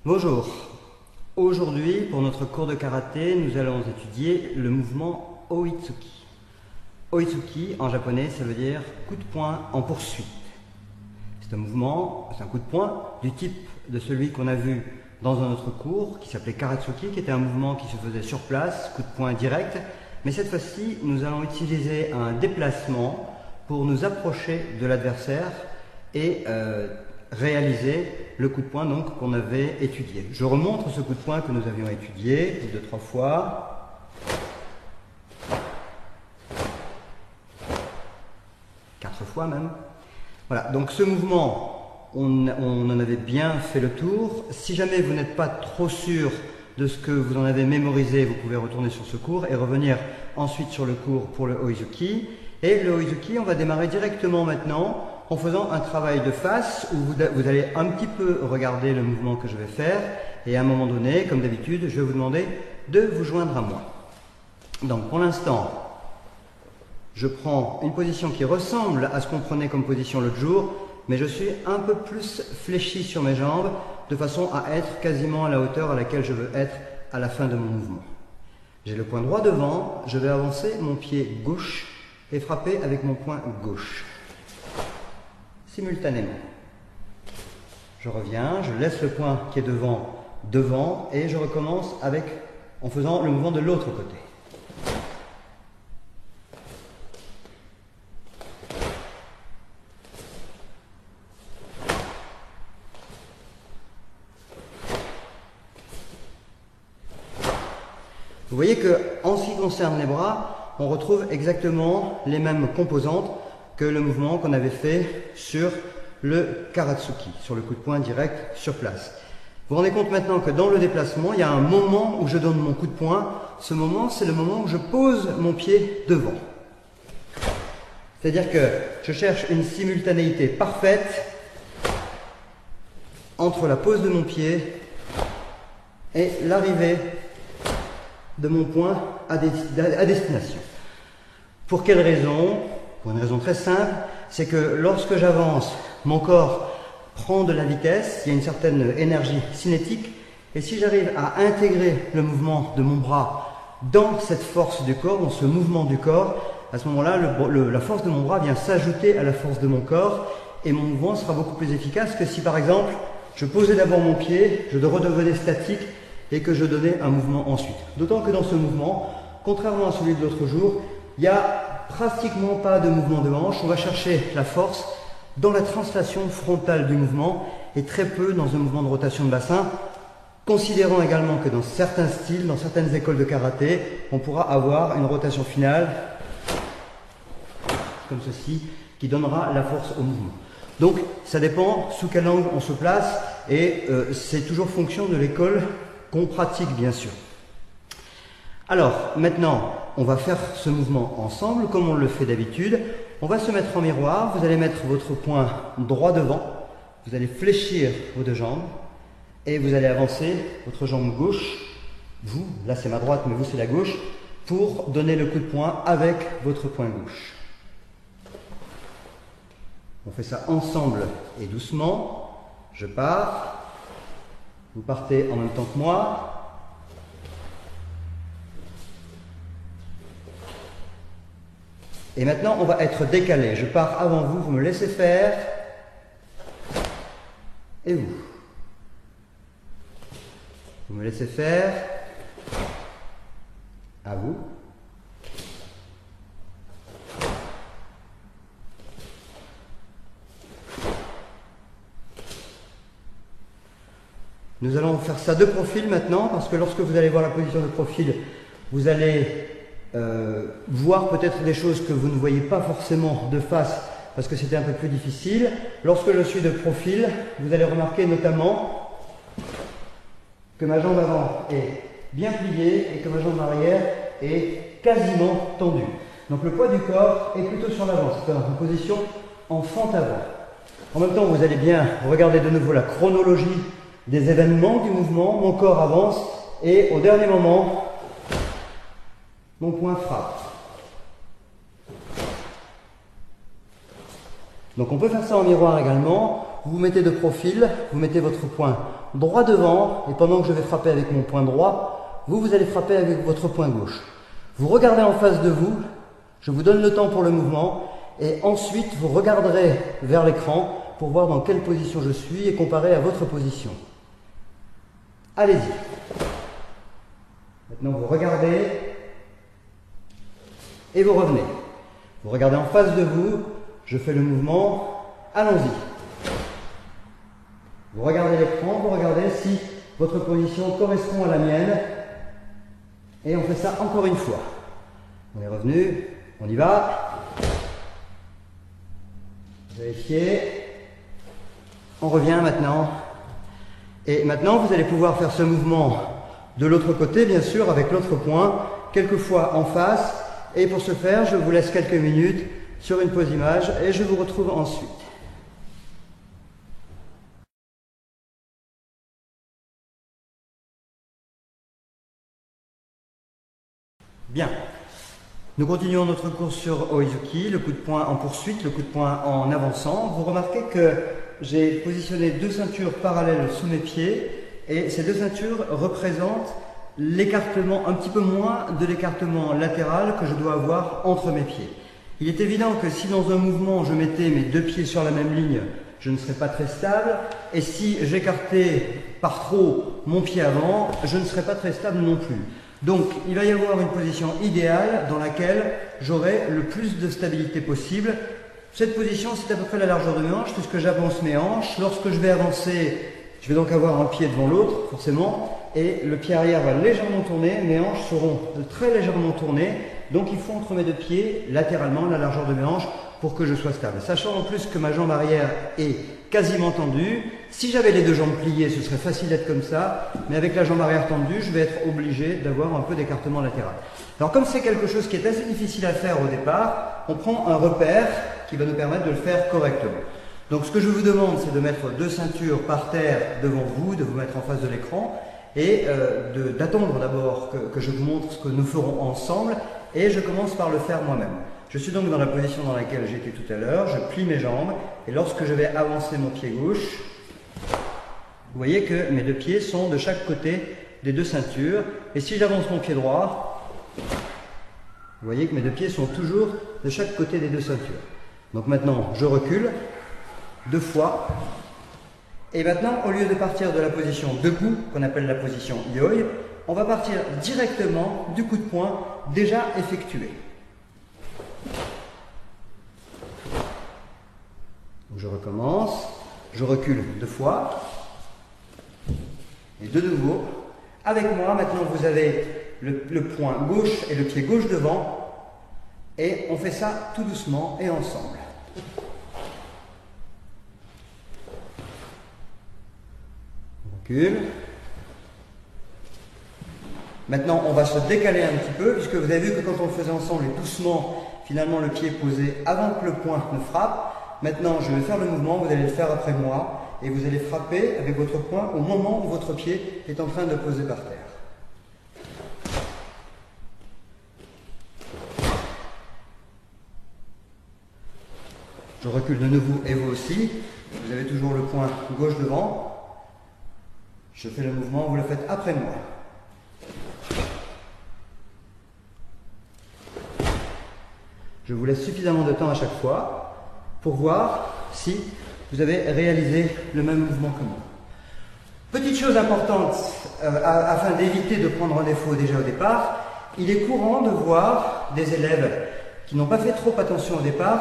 Bonjour, aujourd'hui pour notre cours de karaté nous allons étudier le mouvement Oitsuki. Oitsuki en japonais ça veut dire coup de poing en poursuite. C'est un mouvement, c'est un coup de poing du type de celui qu'on a vu dans un autre cours qui s'appelait Karatsuki, qui était un mouvement qui se faisait sur place, coup de poing direct, mais cette fois-ci nous allons utiliser un déplacement pour nous approcher de l'adversaire et réaliser le coup de poing donc qu'on avait étudié. Je remontre ce coup de poing que nous avions étudié 2-3 fois. 4 fois même. Voilà, donc ce mouvement, on en avait bien fait le tour. Si jamais vous n'êtes pas trop sûr de ce que vous en avez mémorisé, vous pouvez retourner sur ce cours et revenir ensuite sur le cours pour le Oizuki. Et le Oizuki, on va démarrer directement maintenant en faisant un travail de face où vous allez un petit peu regarder le mouvement que je vais faire et à un moment donné, comme d'habitude, je vais vous demander de vous joindre à moi. Donc pour l'instant, je prends une position qui ressemble à ce qu'on prenait comme position l'autre jour, mais je suis un peu plus fléchi sur mes jambes de façon à être quasiment à la hauteur à laquelle je veux être à la fin de mon mouvement. J'ai le poing droit devant, je vais avancer mon pied gauche et frapper avec mon poing gauche. Simultanément. Je reviens, je laisse le poing qui est devant et je recommence en faisant le mouvement de l'autre côté. Vous voyez que en ce qui concerne les bras, on retrouve exactement les mêmes composantes que le mouvement qu'on avait fait sur le Karatsuki, sur le coup de poing direct sur place. Vous vous rendez compte maintenant que dans le déplacement, il y a un moment où je donne mon coup de poing. Ce moment, c'est le moment où je pose mon pied devant. C'est-à-dire que je cherche une simultanéité parfaite entre la pose de mon pied et l'arrivée de mon poing à destination. Pour quelle raison? Pour une raison très simple, c'est que lorsque j'avance, mon corps prend de la vitesse, il y a une certaine énergie cinétique, et si j'arrive à intégrer le mouvement de mon bras dans cette force du corps, dans ce mouvement du corps, à ce moment-là, la force de mon bras vient s'ajouter à la force de mon corps, et mon mouvement sera beaucoup plus efficace que si par exemple, je posais d'abord mon pied, je redevenais statique, et que je donnais un mouvement ensuite. D'autant que dans ce mouvement, contrairement à celui de l'autre jour, il n'y a pratiquement pas de mouvement de hanche. On va chercher la force dans la translation frontale du mouvement et très peu dans un mouvement de rotation de bassin. Considérant également que dans certains styles, dans certaines écoles de karaté, on pourra avoir une rotation finale comme ceci qui donnera la force au mouvement. Donc ça dépend sous quel angle on se place et c'est toujours fonction de l'école qu'on pratique bien sûr. Alors maintenant on va faire ce mouvement ensemble comme on le fait d'habitude. On va se mettre en miroir, vous allez mettre votre poing droit devant, vous allez fléchir vos deux jambes et vous allez avancer votre jambe gauche, vous, là c'est ma droite mais vous c'est la gauche, pour donner le coup de poing avec votre poing gauche. On fait ça ensemble et doucement. Je pars. Vous partez en même temps que moi. Et maintenant, on va être décalé. Je pars avant vous, vous me laissez faire. Et vous. Vous me laissez faire. À vous. Nous allons faire ça de profil maintenant, parce que lorsque vous allez voir la position de profil, vous allez voir peut-être des choses que vous ne voyez pas forcément de face, parce que c'était un peu plus difficile. Lorsque je suis de profil, vous allez remarquer notamment que ma jambe avant est bien pliée et que ma jambe arrière est quasiment tendue. Donc le poids du corps est plutôt sur l'avant, c'est une position en fente avant. En même temps, vous allez bien regarder de nouveau la chronologie des événements du mouvement. Mon corps avance et au dernier moment, mon poing frappe. Donc on peut faire ça en miroir également. vous vous mettez de profil, vous mettez votre poing droit devant, et pendant que je vais frapper avec mon poing droit, vous allez frapper avec votre poing gauche. Vous regardez en face de vous, je vous donne le temps pour le mouvement, et ensuite vous regarderez vers l'écran pour voir dans quelle position je suis et comparer à votre position. Allez-y. Maintenant vous regardez et vous revenez. Vous regardez en face de vous, je fais le mouvement, allons-y. Vous regardez l'écran, vous regardez si votre position correspond à la mienne, et on fait ça encore une fois. On est revenu, on y va. Vérifiez. On revient maintenant. Et maintenant, vous allez pouvoir faire ce mouvement de l'autre côté, bien sûr, avec l'autre poing, quelquefois en face. Et pour ce faire, je vous laisse quelques minutes sur une pause image et je vous retrouve ensuite. Bien. Nous continuons notre cours sur Oizuki, le coup de poing en poursuite, le coup de poing en avançant. Vous remarquez que j'ai positionné deux ceintures parallèles sous mes pieds et ces deux ceintures représentent l'écartement, un petit peu moins de l'écartement latéral que je dois avoir entre mes pieds. Il est évident que si dans un mouvement je mettais mes deux pieds sur la même ligne, je ne serais pas très stable, et si j'écartais par trop mon pied avant, je ne serais pas très stable non plus. Donc il va y avoir une position idéale dans laquelle j'aurai le plus de stabilité possible. Cette position, c'est à peu près la largeur de mes hanches, puisque j'avance mes hanches. Lorsque je vais avancer, je vais donc avoir un pied devant l'autre, forcément, et le pied arrière va légèrement tourner, mes hanches seront très légèrement tournées, donc il faut entre mes deux pieds, latéralement, la largeur de mes hanches, pour que je sois stable. Sachant en plus que ma jambe arrière est quasiment tendue, si j'avais les deux jambes pliées, ce serait facile d'être comme ça, mais avec la jambe arrière tendue, je vais être obligé d'avoir un peu d'écartement latéral. Alors comme c'est quelque chose qui est assez difficile à faire au départ, on prend un repère qui va nous permettre de le faire correctement. Donc ce que je vous demande, c'est de mettre deux ceintures par terre devant vous, de vous mettre en face de l'écran, et d'attendre d'abord que je vous montre ce que nous ferons ensemble, et je commence par le faire moi-même. Je suis donc dans la position dans laquelle j'étais tout à l'heure, je plie mes jambes, et lorsque je vais avancer mon pied gauche, vous voyez que mes deux pieds sont de chaque côté des deux ceintures, et si j'avance mon pied droit, vous voyez que mes deux pieds sont toujours de chaque côté des deux ceintures. Donc maintenant, je recule, deux fois, et maintenant, au lieu de partir de la position debout, qu'on appelle la position yoi, on va partir directement du coup de poing déjà effectué. Donc je recommence, je recule deux fois, et de nouveau, avec moi, maintenant vous avez le poing gauche et le pied gauche devant, et on fait ça tout doucement et ensemble. Recule. Maintenant, on va se décaler un petit peu, puisque vous avez vu que quand on le faisait ensemble et doucement, finalement le pied est posé avant que le poing ne frappe. Maintenant, je vais faire le mouvement, vous allez le faire après moi, et vous allez frapper avec votre poing au moment où votre pied est en train de poser par terre. Je recule de nouveau, et vous aussi. Vous avez toujours le poing gauche devant. Je fais le mouvement, vous le faites après moi. Je vous laisse suffisamment de temps à chaque fois pour voir si vous avez réalisé le même mouvement que moi. Petite chose importante, afin d'éviter de prendre un défaut déjà au départ, il est courant de voir des élèves qui n'ont pas fait trop attention au départ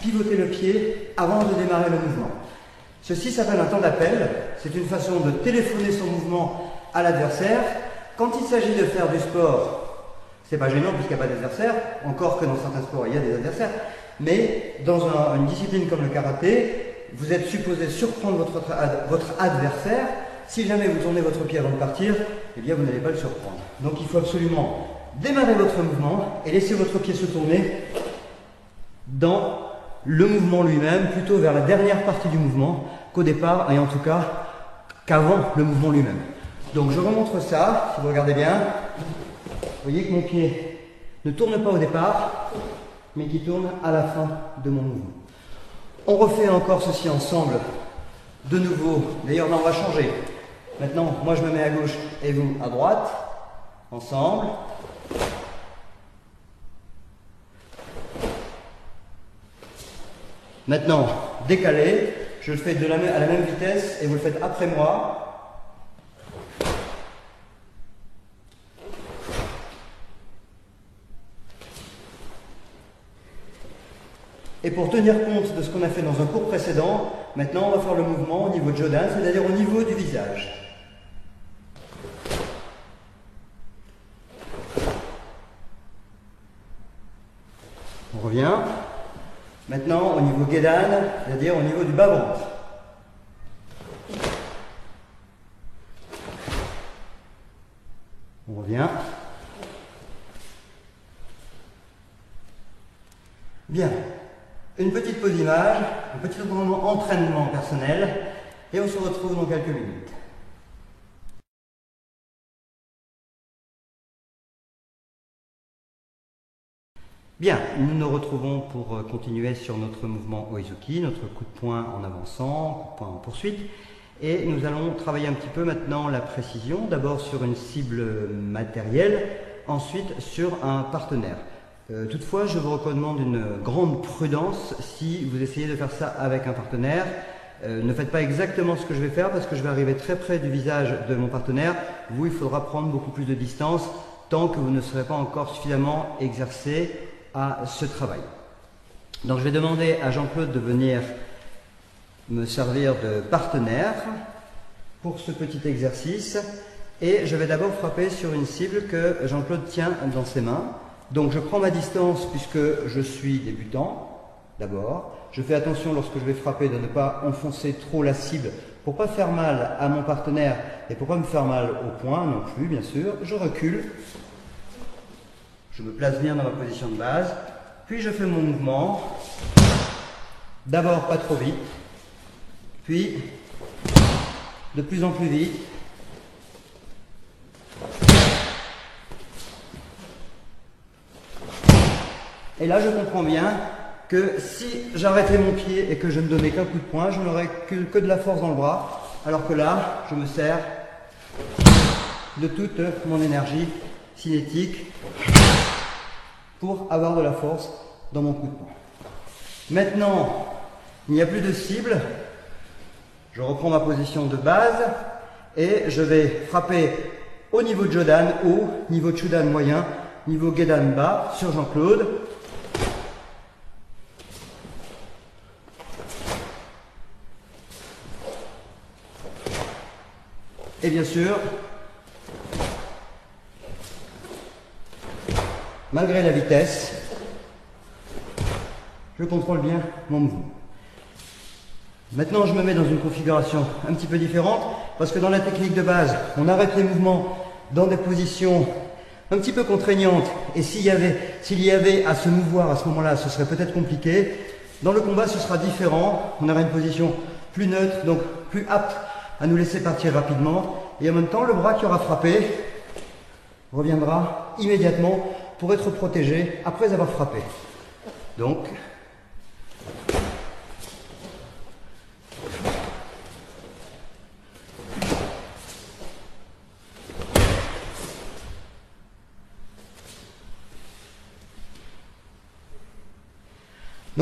pivoter le pied avant de démarrer le mouvement. Ceci s'appelle un temps d'appel, c'est une façon de téléphoner son mouvement à l'adversaire. Quand il s'agit de faire du sport, c'est pas gênant puisqu'il n'y a pas d'adversaire, encore que dans certains sports il y a des adversaires, mais dans une discipline comme le karaté, vous êtes supposé surprendre votre adversaire. Si jamais vous tournez votre pied avant de partir, eh bien vous n'allez pas le surprendre. Donc il faut absolument démarrer votre mouvement et laisser votre pied se tourner dans le mouvement lui-même, plutôt vers la dernière partie du mouvement qu'au départ, et en tout cas qu'avant le mouvement lui-même. Donc je remontre ça, si vous regardez bien, vous voyez que mon pied ne tourne pas au départ, mais qui tourne à la fin de mon mouvement. On refait encore ceci ensemble de nouveau, d'ailleurs, on va changer. Maintenant, moi je me mets à gauche et vous à droite, ensemble. Maintenant, décalé, je le fais à la même vitesse et vous le faites après moi. Et pour tenir compte de ce qu'on a fait dans un cours précédent, maintenant on va faire le mouvement au niveau de Jodan, c'est-à-dire au niveau du visage. On revient. Maintenant au niveau Gedan, c'est-à-dire au niveau du bas-ventre. On revient. Bien. Une petite pause image, un petit entraînement personnel, et on se retrouve dans quelques minutes. Bien, nous nous retrouvons pour continuer sur notre mouvement Oizuki, notre coup de poing en avançant, coup de poing en poursuite, et nous allons travailler un petit peu maintenant la précision, d'abord sur une cible matérielle, ensuite sur un partenaire. Toutefois, je vous recommande une grande prudence si vous essayez de faire ça avec un partenaire. Ne faites pas exactement ce que je vais faire parce que je vais arriver très près du visage de mon partenaire. Vous, il faudra prendre beaucoup plus de distance tant que vous ne serez pas encore suffisamment exercé à ce travail. Donc, je vais demander à Jean-Claude de venir me servir de partenaire pour ce petit exercice. Et je vais d'abord frapper sur une cible que Jean-Claude tient dans ses mains. Donc je prends ma distance puisque je suis débutant, d'abord. Je fais attention lorsque je vais frapper de ne pas enfoncer trop la cible pour ne pas faire mal à mon partenaire et pour ne pas me faire mal au poing non plus, bien sûr. Je recule, je me place bien dans ma position de base, puis je fais mon mouvement. D'abord pas trop vite, puis de plus en plus vite. Et là, je comprends bien que si j'arrêtais mon pied et que je ne donnais qu'un coup de poing, je n'aurais que de la force dans le bras, alors que là, je me sers de toute mon énergie cinétique pour avoir de la force dans mon coup de poing. Maintenant, il n'y a plus de cible. Je reprends ma position de base et je vais frapper au niveau de Jodan haut, niveau de Chudan moyen, niveau Gedan bas sur Jean-Claude. Et bien sûr, malgré la vitesse, je contrôle bien mon mouvement. Maintenant, je me mets dans une configuration un petit peu différente parce que dans la technique de base, on arrête les mouvements dans des positions un petit peu contraignantes et s'il y avait à se mouvoir à ce moment-là, ce serait peut-être compliqué. Dans le combat, ce sera différent. On aura une position plus neutre, donc plus apte à nous laisser partir rapidement. Et en même temps, le bras qui aura frappé reviendra immédiatement pour être protégé après avoir frappé. Donc,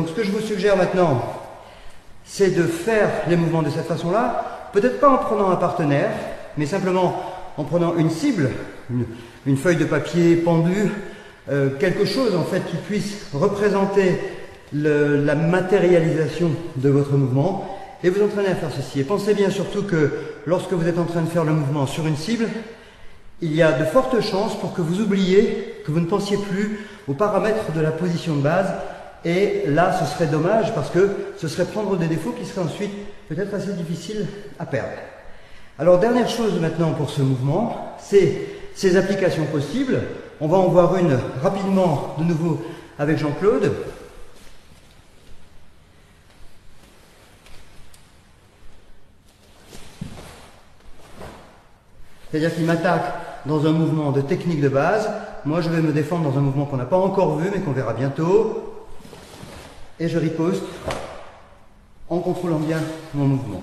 ce que je vous suggère maintenant, c'est de faire les mouvements de cette façon-là, peut-être pas en prenant un partenaire, mais simplement en prenant une cible, une feuille de papier pendue, quelque chose en fait qui puisse représenter la matérialisation de votre mouvement et vous entraîner à faire ceci. Et pensez bien surtout que lorsque vous êtes en train de faire le mouvement sur une cible, il y a de fortes chances pour que vous oubliez, que vous ne pensiez plus aux paramètres de la position de base. Et là, ce serait dommage parce que ce serait prendre des défauts qui seraient ensuite peut-être assez difficiles à perdre. Alors, dernière chose maintenant pour ce mouvement, c'est ces applications possibles. On va en voir une rapidement de nouveau avec Jean-Claude. C'est-à-dire qu'il m'attaque dans un mouvement de technique de base. Moi, je vais me défendre dans un mouvement qu'on n'a pas encore vu, mais qu'on verra bientôt. Et je riposte en contrôlant bien mon mouvement.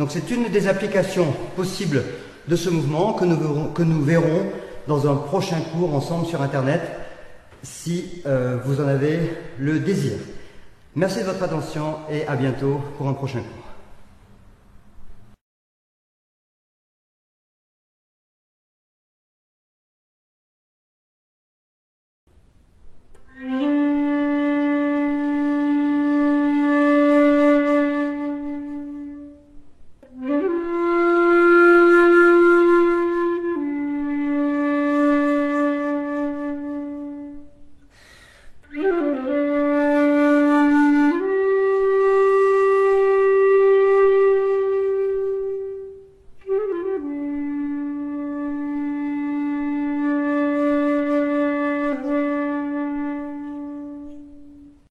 Donc c'est une des applications possibles de ce mouvement que nous verrons dans un prochain cours ensemble sur Internet, si vous en avez le désir. Merci de votre attention et à bientôt pour un prochain cours.